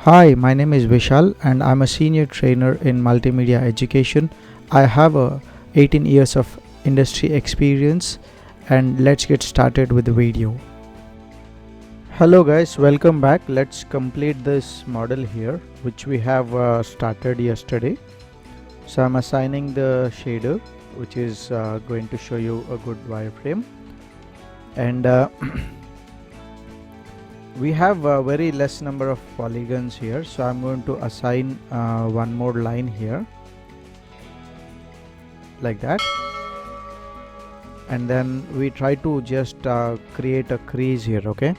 Hi, my name is Vishal and I'm a senior trainer in multimedia education. I have 18 years of industry experience and let's get started with the video. Hello guys, welcome back. Let's complete this model here which we have started yesterday. So I'm assigning the shader which is going to show you a good wireframe, and we have a very less number of polygons here, so I'm going to assign one more line here like that, and then we try to just create a crease here. Okay,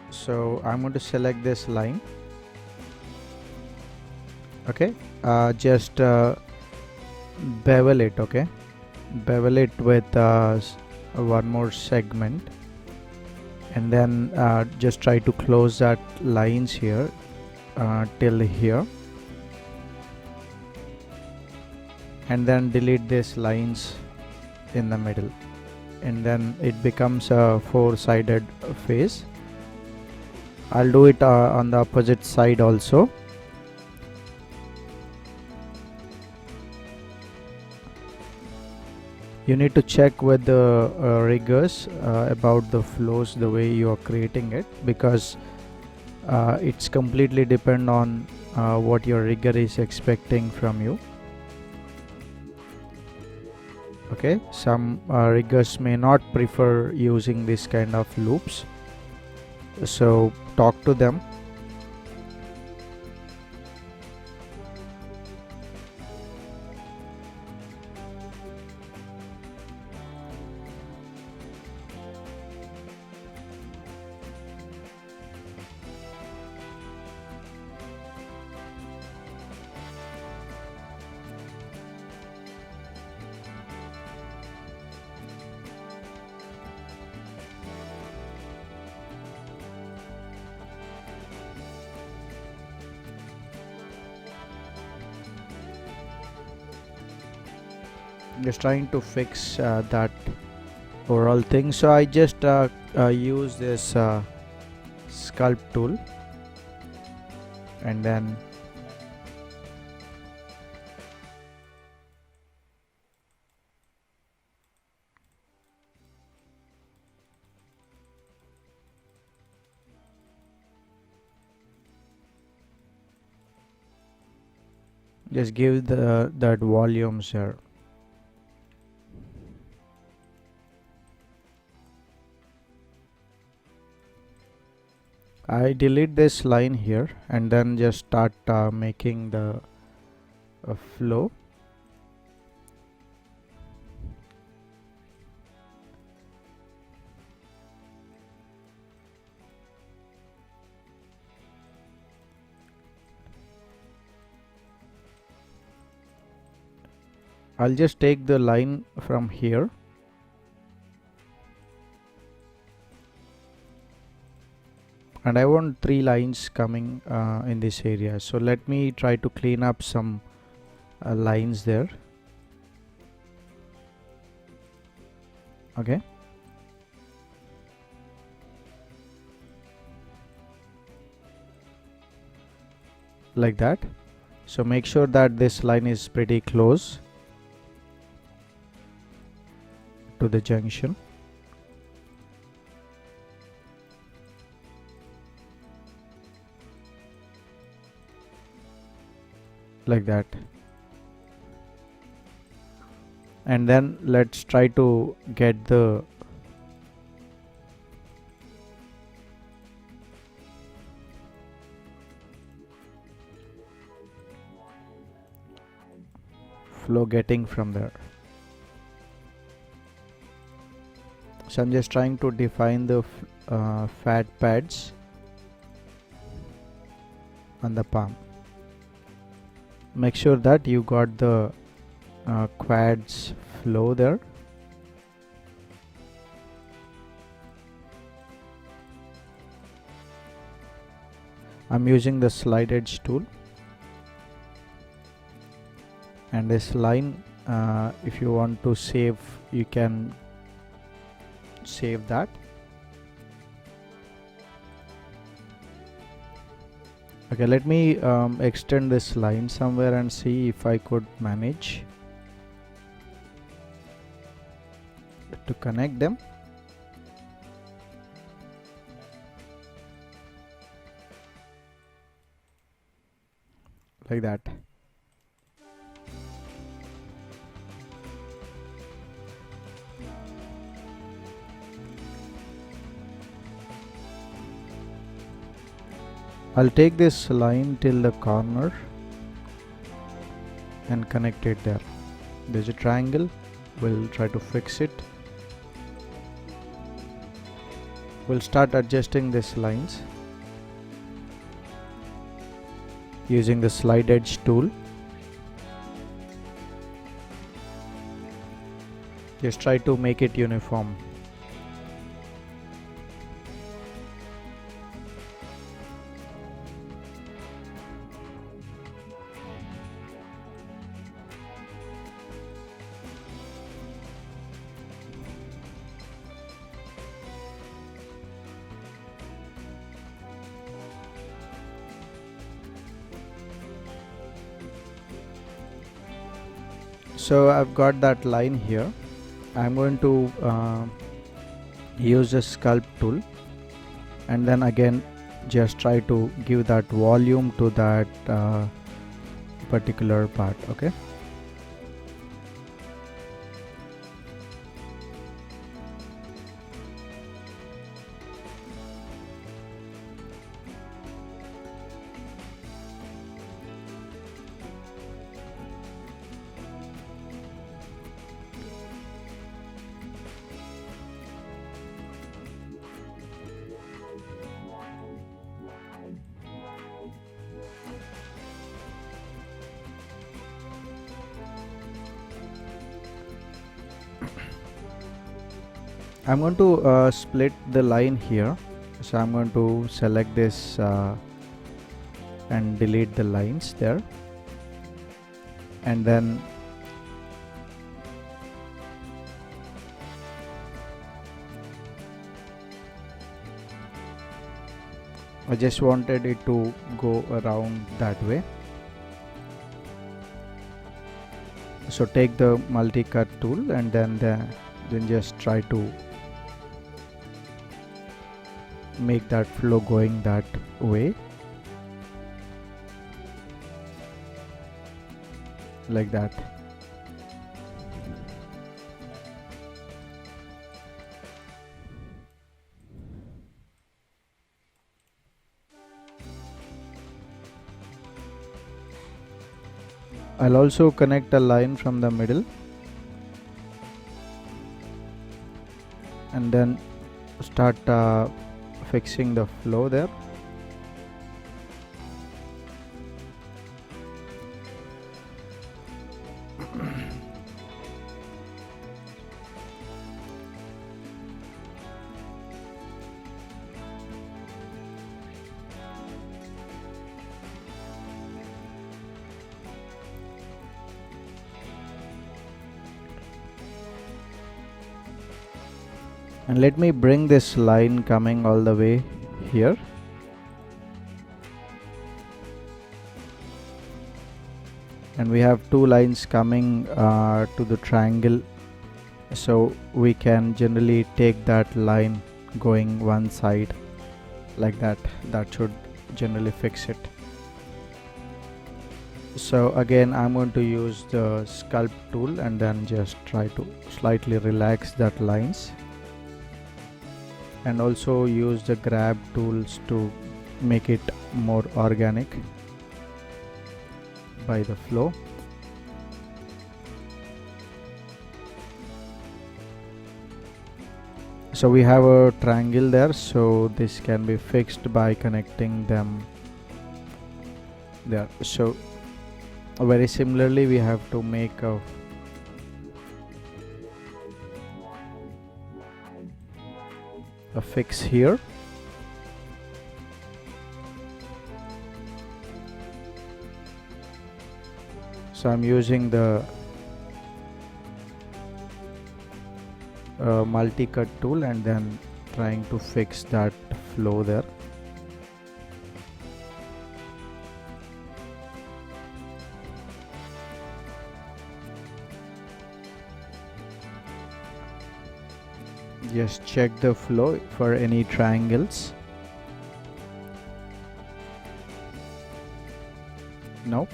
so I'm going to select this line. Okay, just bevel it. Okay, bevel it with one more segment, and then just try to close that lines here till here, and then delete these lines in the middle, and then it becomes a four-sided face. I'll do it on the opposite side also. You need to check with the riggers about the flows, the way you are creating it, because it's completely depend on what your rigger is expecting from you. Okay, some riggers may not prefer using this kind of loops, so talk to them. Just trying to fix that overall thing, so I just use this sculpt tool, and then just give that volumes here. I delete this line here and then just start making the flow. I'll just take the line from here and I want 3 lines coming in this area, so let me try to clean up some lines there. Okay, like that. So make sure that this line is pretty close to the junction. Like that, and then let's try to get the flow getting from there. So I'm just trying to define the fat pads on the palm. Make sure that you got the quads flow there. I'm using the slide edge tool, and this line, if you want to save, you can save that. Okay, let me extend this line somewhere and see if I could manage to connect them. Like that. I'll take this line till the corner and connect it there. There's a triangle. We'll try to fix it. We'll start adjusting these lines using the slide edge tool. Just try to make it uniform. So I've got that line here. I'm going to use the sculpt tool and then again just try to give that volume to that particular part. Okay, I'm going to split the line here. So I'm going to select this and delete the lines there, and then I just wanted it to go around that way. So take the multi-cut tool and then just try to make that flow going that way, like that. I'll also connect a line from the middle and then start fixing the flow there. And let me bring this line coming all the way here. And we have two lines coming to the triangle, so we can generally take that line going one side like that. That should generally fix it. So again I'm going to use the sculpt tool and then just try to slightly relax that lines, and also use the grab tools to make it more organic by the flow. So we have a triangle there, so this can be fixed by connecting them there. So very similarly we have to make a fix here. So I'm using the multi-cut tool and then trying to fix that flow there. Just check the flow for any triangles. No.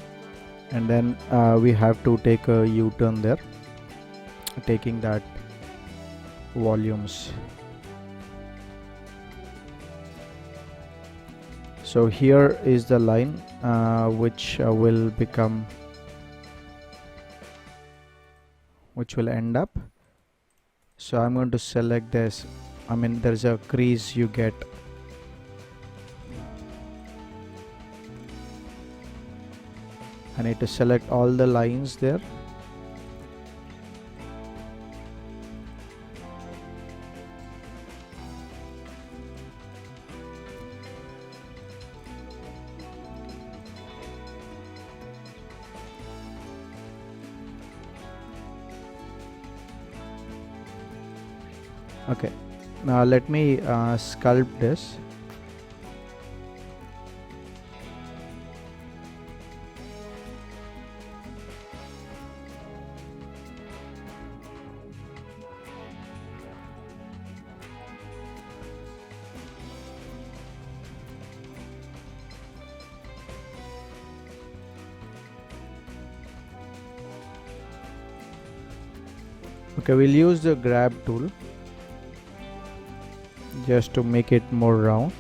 And then we have to take a U-turn there, taking that volumes. So here is the line which will end up. So I'm going to select this. There's a crease you get. I need to select all the lines there. Okay, now let me sculpt this. Okay, we'll use the grab tool just to make it more round.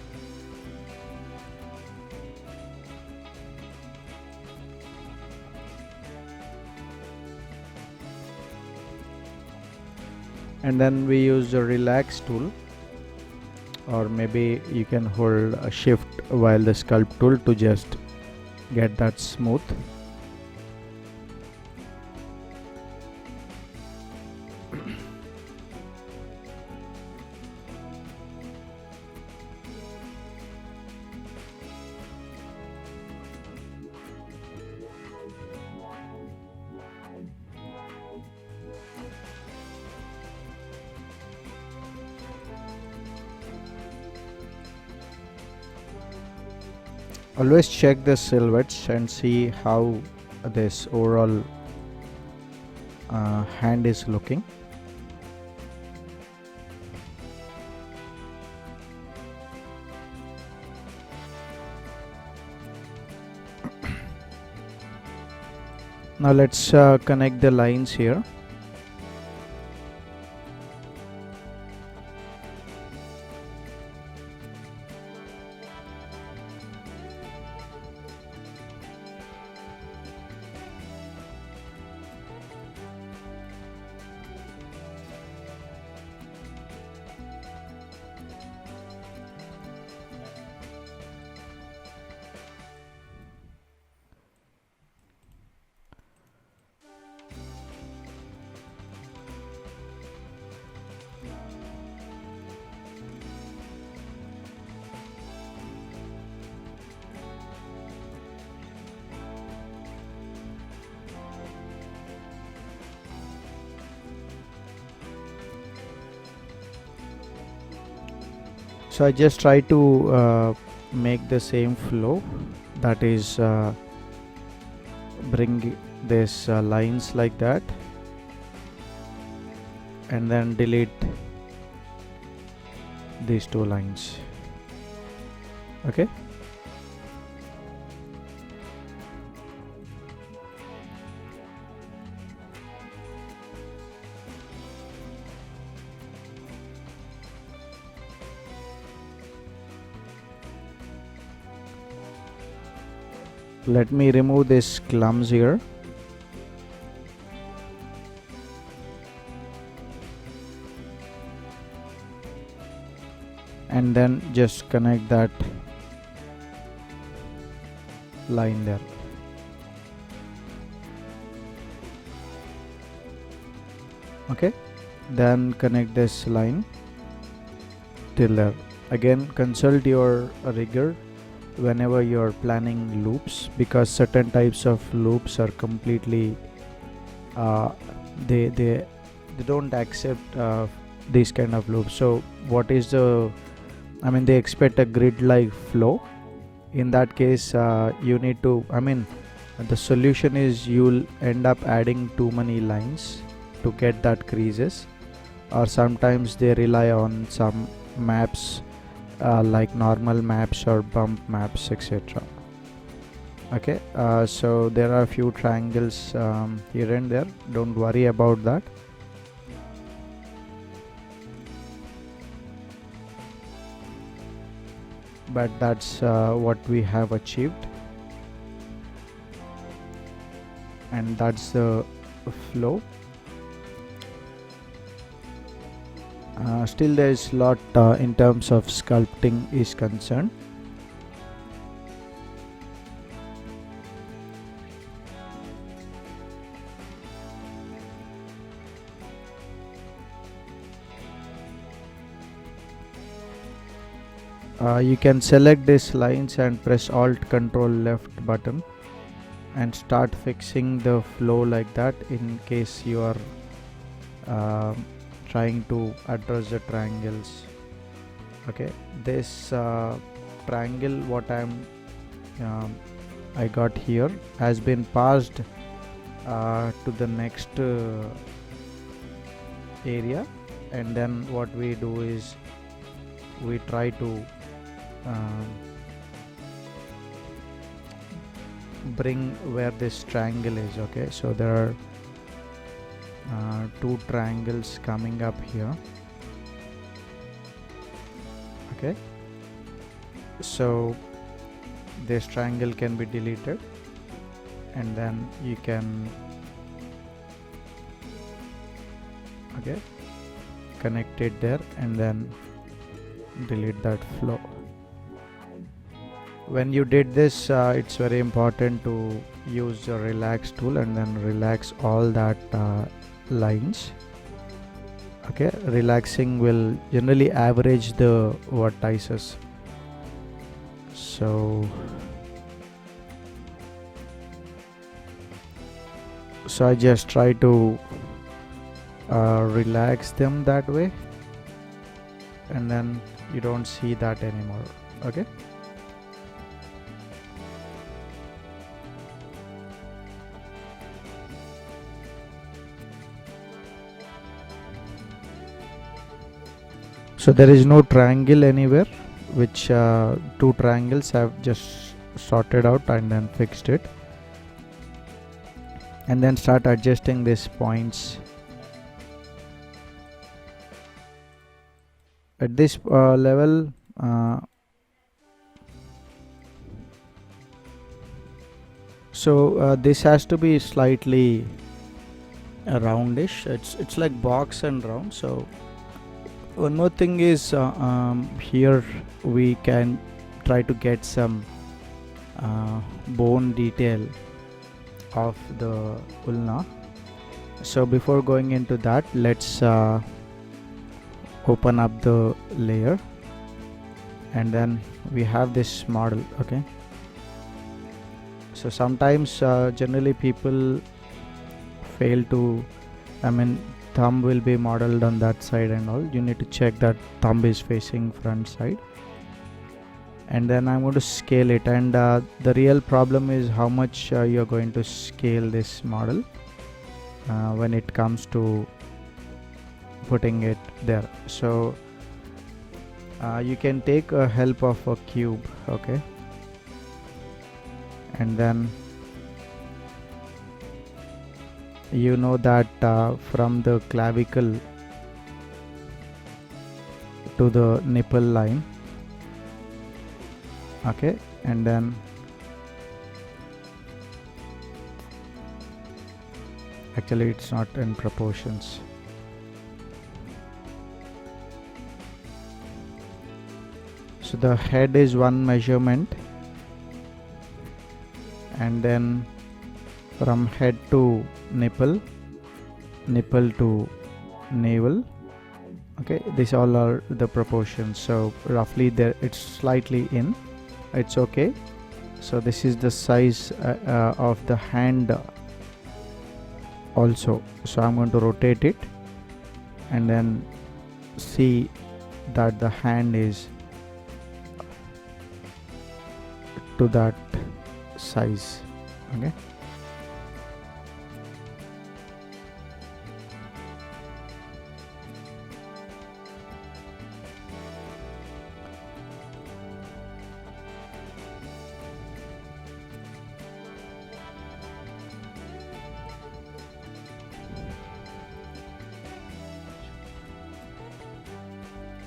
And then we use the relax tool, or maybe you can hold a shift while the sculpt tool to just get that smooth. Always check the silhouettes and see how this overall hand is looking. Now let's connect the lines here. So I just try to make the same flow, that is bring this lines like that and then delete these two lines. Okay, let me remove this clumps here. And then just connect that line there. Okay, then connect this line till there. Again, consult your rigger whenever you're planning loops, because certain types of loops are completely they don't accept these kind of loops. So what is the they expect a grid like flow. In that case you need to the solution is you'll end up adding too many lines to get that creases. or sometimes they rely on some maps like normal maps or bump maps, etc. Okay, so there are a few triangles here and there, don't worry about that. But that's what we have achieved, and that's the flow. Still there is lot in terms of sculpting is concerned. You can select these lines and press Alt Control left button and start fixing the flow like that, in case you are trying to address the triangles. Okay, this triangle what I got here has been passed to the next area, and then what we do is we try to bring where this triangle is. Okay, so there are two triangles coming up here. Okay, so this triangle can be deleted, and then you can connect it there and then delete that flow. When you did this, it's very important to use the relax tool and then relax all that lines. Okay, relaxing will generally average the vertices. So I just try to relax them that way, and then you don't see that anymore. Okay, so there is no triangle anywhere, which two triangles have just sorted out and then fixed it, and then start adjusting these points. At this level, so this has to be slightly roundish. It's like box and round. So one more thing is here we can try to get some bone detail of the ulna. So before going into that, let's open up the layer, and then we have this model. Okay, so sometimes generally people fail to, thumb will be modeled on that side and all. You need to check that thumb is facing front side, and then I'm going to scale it. And the real problem is how much you're going to scale this model when it comes to putting it there. So you can take a help of a cube. Okay, and then you know that from the clavicle to the nipple line. Okay, and then actually it's not in proportions. So the head is one measurement, and then from head to nipple, nipple to navel. Okay, these all are the proportions. So roughly there it's slightly in, it's okay. So this is the size of the hand also. So I'm going to rotate it and then see that the hand is to that size. Okay,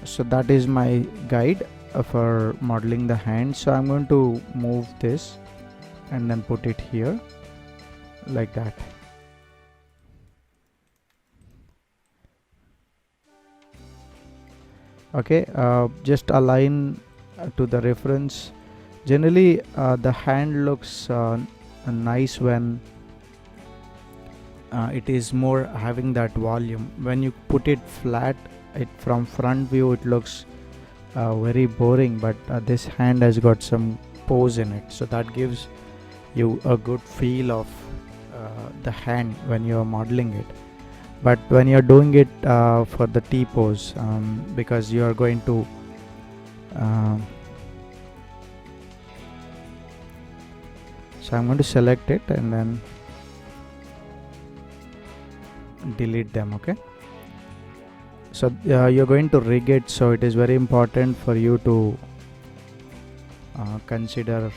So that is my guide for modeling the hand. So I'm going to move this and then put it here like that. Okay, just align to the reference. Generally the hand looks nice when it is more having that volume. When you put it flat, it from front view it looks very boring, but this hand has got some pose in it, so that gives you a good feel of the hand when you are modeling it. But when you're doing it for the T pose, because you are going to so I'm going to select it and then delete them. Okay, so you're going to rig it, so it is very important for you to consider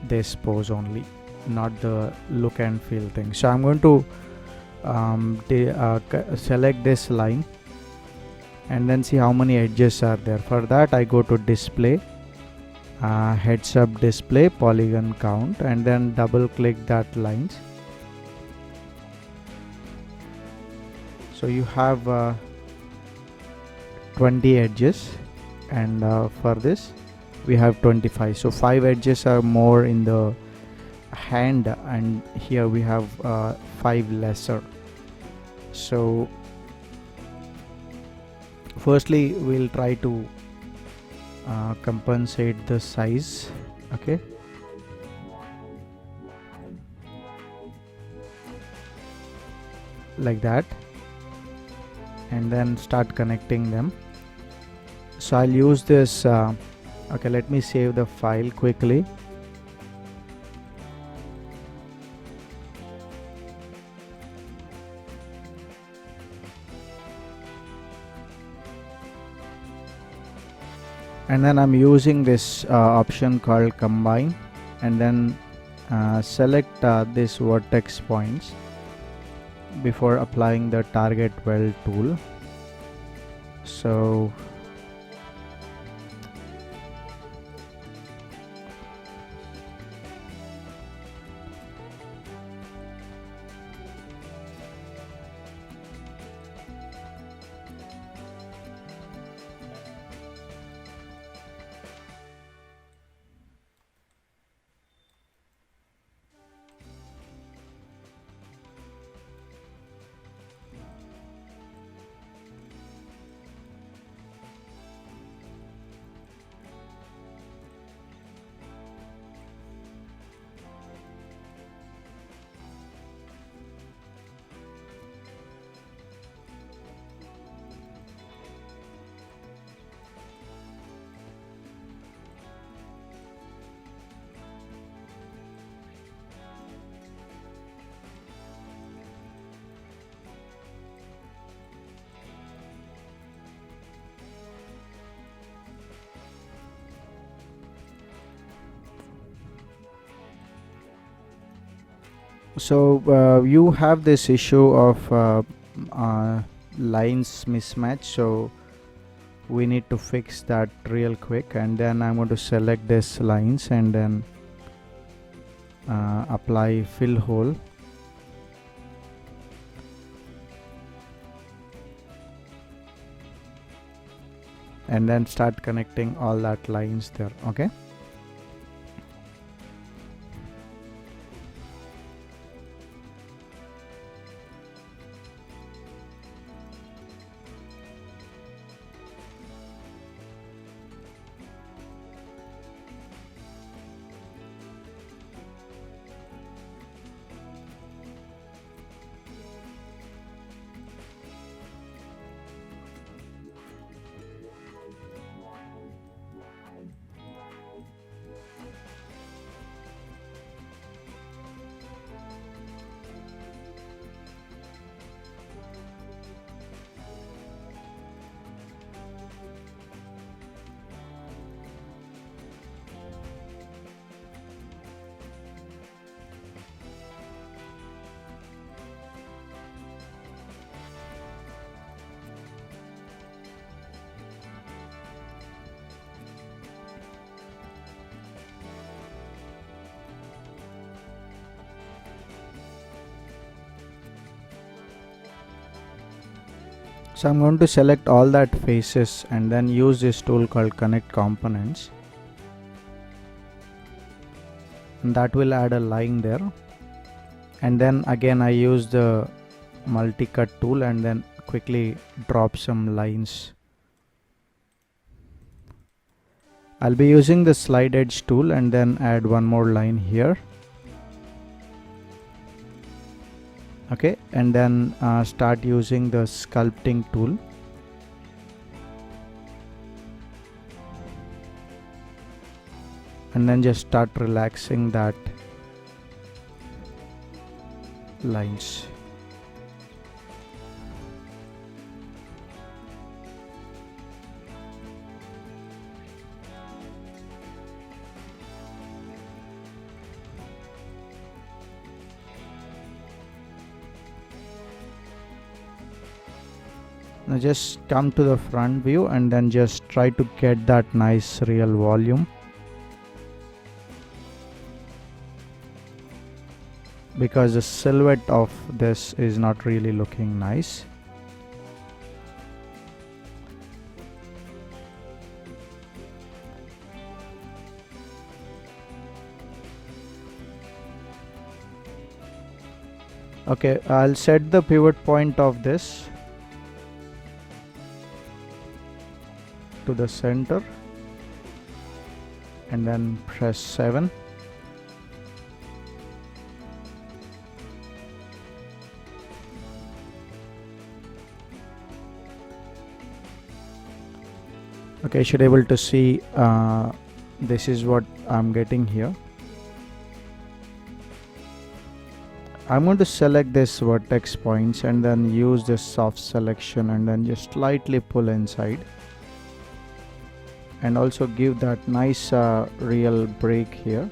this pose only, not the look and feel thing. So I'm going to select this line and then see how many edges are there. For that I go to display, heads up display, polygon count, and then double click that lines. So you have 20 edges, and for this we have 25. So 5 edges are more in the hand, and here we have 5 lesser. So firstly we'll try to compensate the size. Okay, like that, and then start connecting them. So I'll use this okay, let me save the file quickly. And then I'm using this option called combine, and then select this vertex points before applying the target weld tool. So you have this issue of lines mismatch, so we need to fix that real quick. And then I'm going to select this lines and then apply fill hole, and then start connecting all that lines there. Okay, So I'm going to select all that faces and then use this tool called connect components, and that will add a line there. And then again I use the multi-cut tool and then quickly drop some lines. I'll be using the slide edge tool and then add one more line here. Okay, and then start using the sculpting tool. And then just start relaxing that lines. Now just come to the front view and then just try to get that nice real volume, because the silhouette of this is not really looking nice. Okay, I'll set the pivot point of this to the center and then press 7. Okay, you should be able to see this is what I'm getting here. I'm going to select this vertex points and then use this soft selection and then just slightly pull inside, and also give that nice real break here.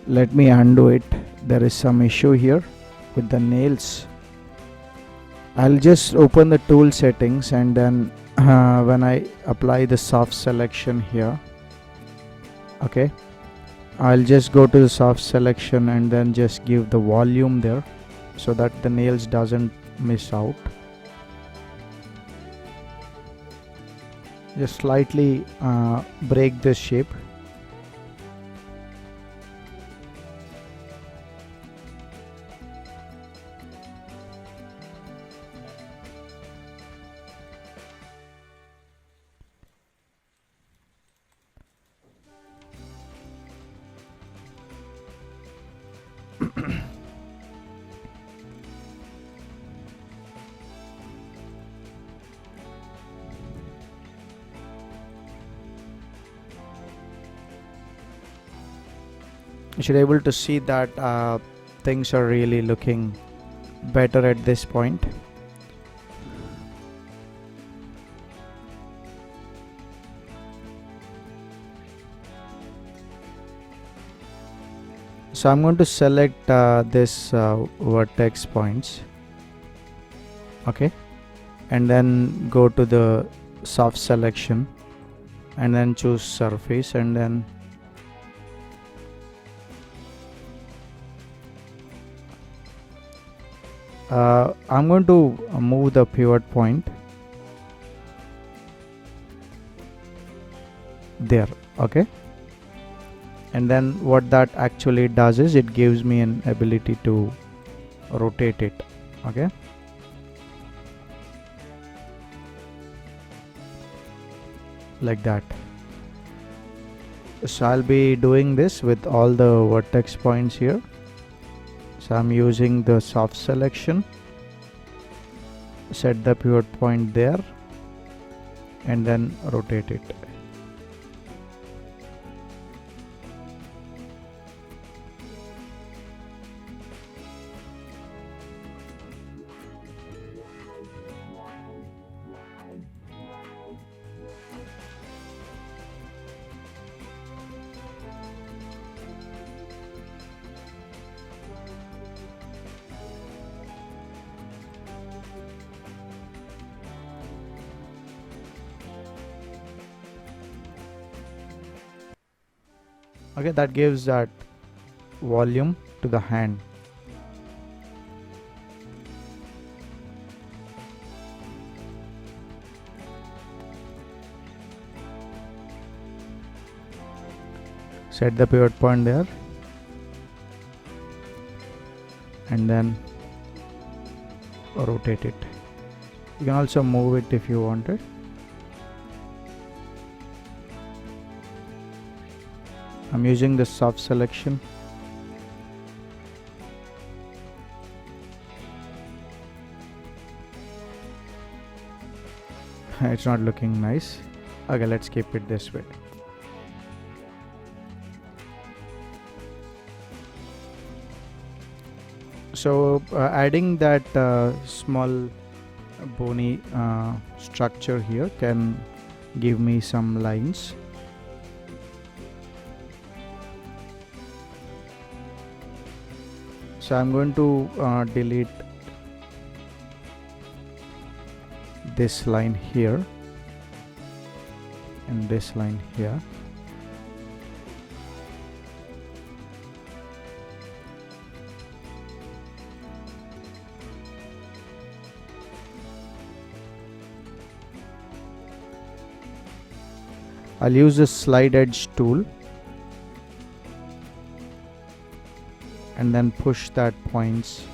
Let me undo it. There is some issue here with the nails. I'll just open the tool settings and then when I apply the soft selection here, okay, I'll just go to the soft selection and then just give the volume there so that the nails doesn't miss out. Just slightly break this shape. You should be able to see that things are really looking better at this point. So I'm going to select this vertex points, okay, and then go to the soft selection and then choose surface, and then I'm going to move the pivot point there, okay, and then what that actually does is it gives me an ability to rotate it, okay. Like that. So I'll be doing this with all the vertex points here. So I'm using the soft selection, set the pivot point there, and then rotate it. Okay, that gives that volume to the hand. Set the pivot point there, and then rotate it. You can also move it if you wanted. I'm using the soft selection. It's not looking nice. Okay, let's keep it this way. So adding that small bony structure here can give me some lines. So I'm going to delete this line here and this line here. I'll use the slide edge tool and then push that points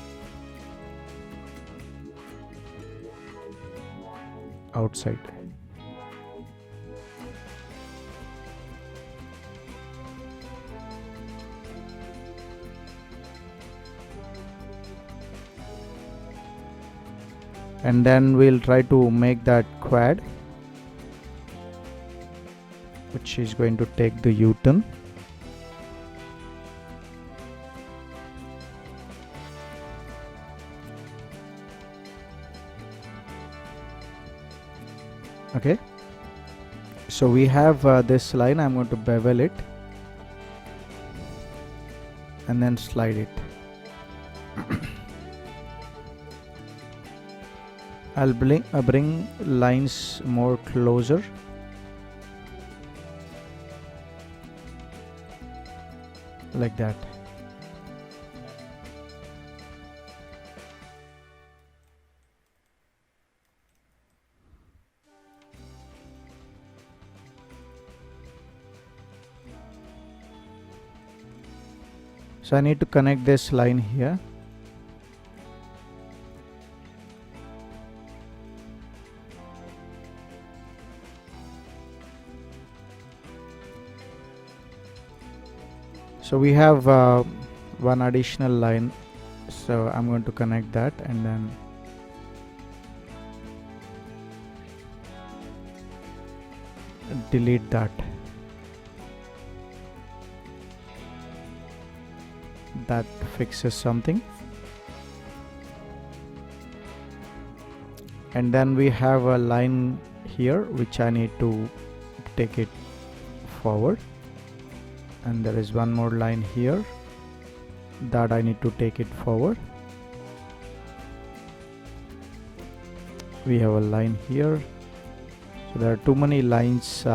outside. And then we'll try to make that quad, which is going to take the U-turn. Okay, so we have this line. I'm going to bevel it and then slide it. I'll bring lines more closer. Like that. So I need to connect this line here. So we have one additional line, so I'm going to connect that and then delete that. That fixes something. And then we have a line here which I need to take it forward, and there is one more line here that I need to take it forward. We have a line here, so there are too many lines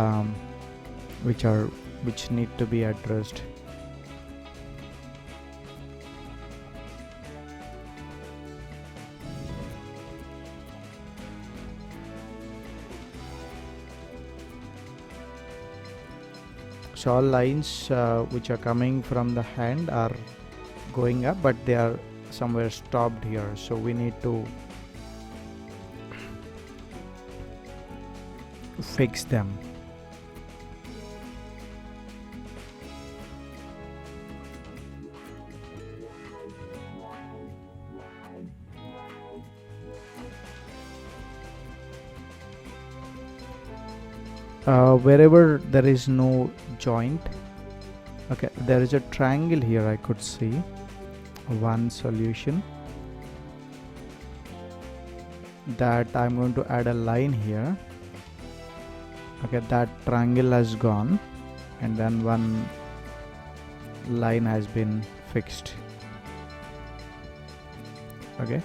which need to be addressed. So all lines which are coming from the hand are going up, but they are somewhere stopped here, so we need to fix them. Wherever there is no joint, okay, there is a triangle here. I could see one solution, that I'm going to add a line here. Okay, that triangle has gone, and then one line has been fixed. Okay,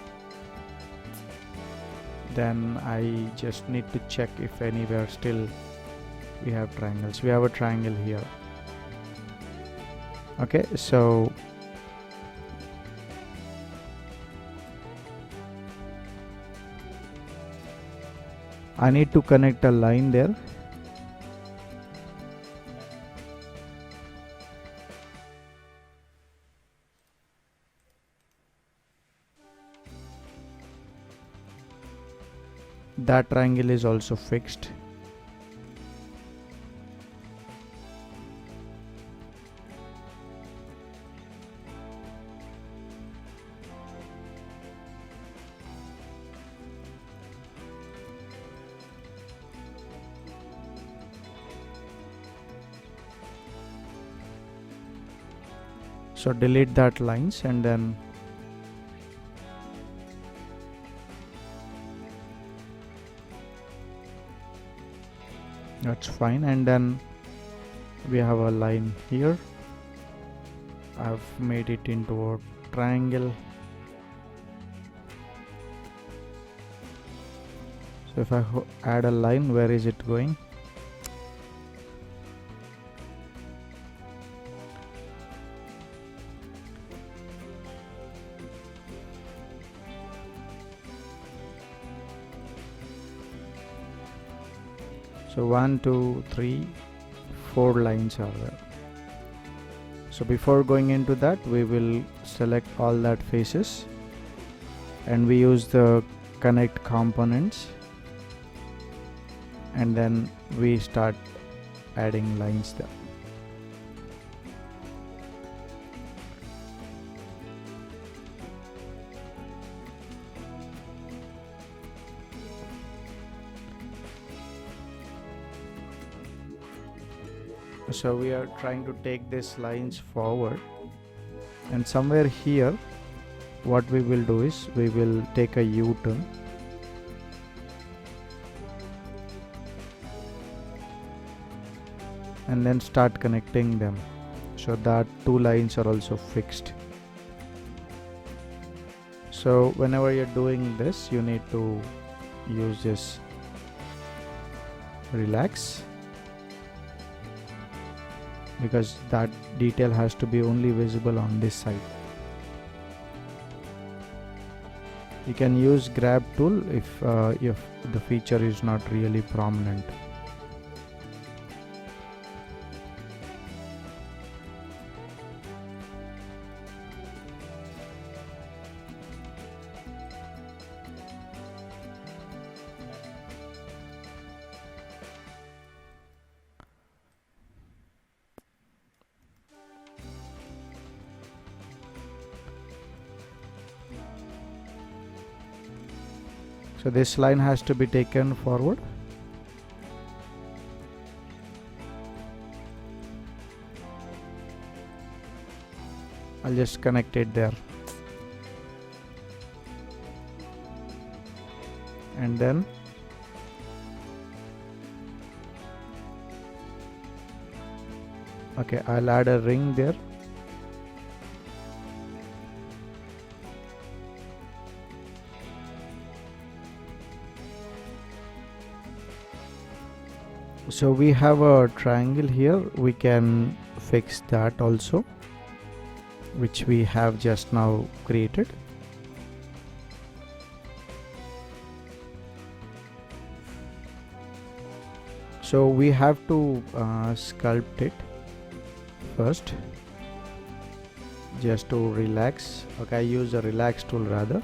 then I just need to check if anywhere still we have triangles. We have a triangle here. Okay, so I need to connect a line there. That triangle is also fixed. So delete that lines and then that's fine, and then we have a line here. I've made it into a triangle. So if I add a line, where is it going? So 1, 2, 3, 4 lines are there. So before going into that, we will select all that faces and we use the connect components, and then we start adding lines there. So we are trying to take these lines forward, and somewhere here what we will do is we will take a U-turn and then start connecting them so that two lines are also fixed. So whenever you're doing this, you need to use this relax, because that detail has to be only visible on this side. You can use grab tool if the feature is not really prominent. So this line has to be taken forward. I'll just connect it there. And then okay, I'll add a ring there. So we have a triangle here, we can fix that also, which we have just now created. So we have to sculpt it first, just to relax. Okay, I use a relax tool rather.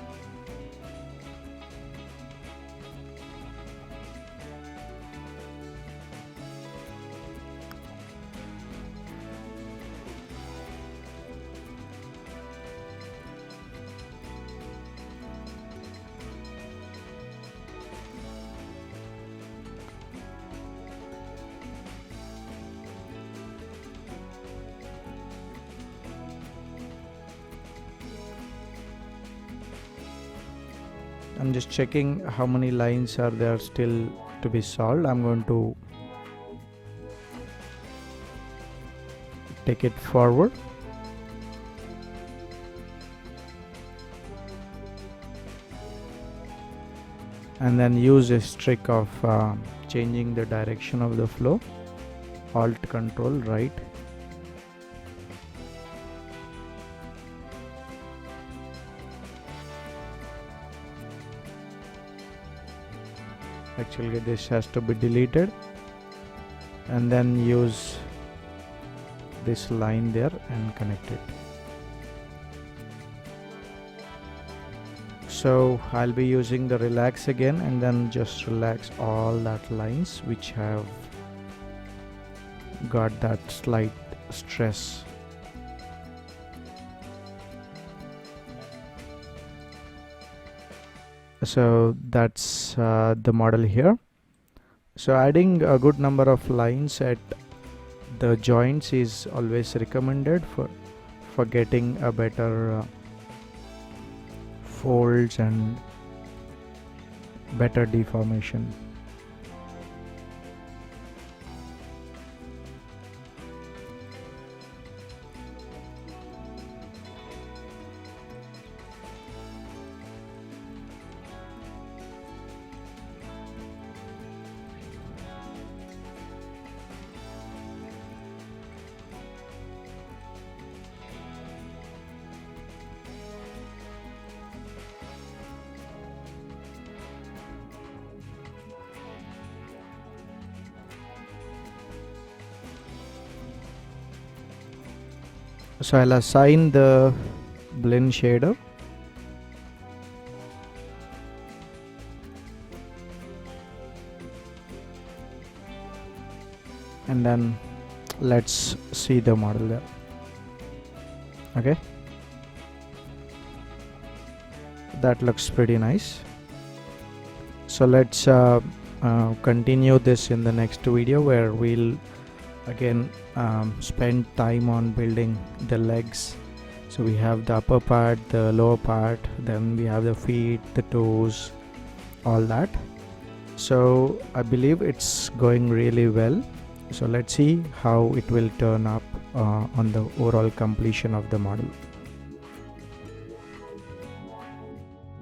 I'm just checking how many lines are there still to be solved. I'm going to take it forward. And then use this trick of changing the direction of the flow. Alt Control right. Actually this has to be deleted, and then use this line there and connect it. So I'll be using the relax again, and then just relax all that lines which have got that slight stress. So that's the model here. So adding a good number of lines at the joints is always recommended for getting a better folds and better deformation. So I'll assign the blend shader, and then let's see the model there. Okay, that looks pretty nice. So let's continue this in the next video, where we'll again spend time on building the legs. So we have the upper part, the lower part, then we have the feet, the toes, all that. So I believe it's going really well. So let's see how it will turn up on the overall completion of the model.